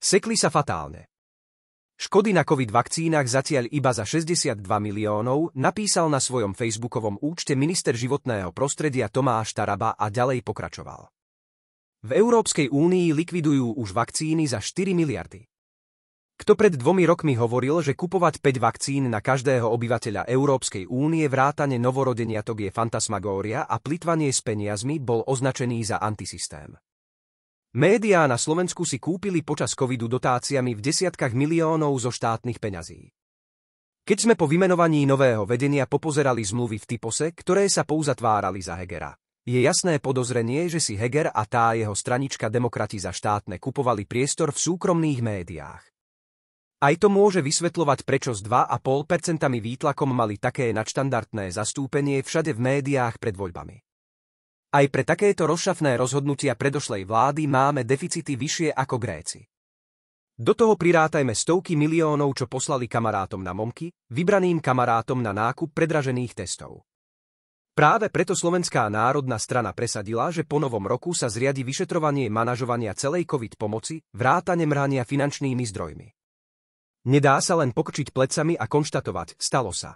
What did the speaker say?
Sekli sa fatálne. Škody na COVID vakcínach zatiaľ iba za 62 miliónov, napísal na svojom facebookovom účte minister životného prostredia Tomáš Taraba a ďalej pokračoval. V Európskej únii likvidujú už vakcíny za 4 miliardy. Kto pred 2 rokmi hovoril, že kupovať 5 vakcín na každého obyvateľa Európskej únie vrátane novorodeniatok je fantasmagória a plytvanie s peniazmi, bol označený za antisystém. Médiá na Slovensku si kúpili počas covidu dotáciami v desiatkách miliónov zo štátnych peňazí. Keď sme po vymenovaní nového vedenia popozerali zmluvy v typose, ktoré sa pouzatvárali za Hegera, je jasné podozrenie, že si Heger a tá jeho stranička Demokrati za štátne kupovali priestor v súkromných médiách. Aj to môže vysvetľovať, prečo s 2,5% výtlakom mali také nadštandardné zastúpenie všade v médiách pred voľbami. Aj pre takéto rozšafné rozhodnutia predošlej vlády máme deficity vyššie ako Gréci. Do toho prirátajme stovky miliónov, čo poslali kamarátom na momky, vybraným kamarátom na nákup predražených testov. Práve preto Slovenská národná strana presadila, že po novom roku sa zriadi vyšetrovanie manažovania celej COVID pomoci, vrátane mrhania finančnými zdrojmi. Nedá sa len pokrčiť plecami a konštatovať, stalo sa.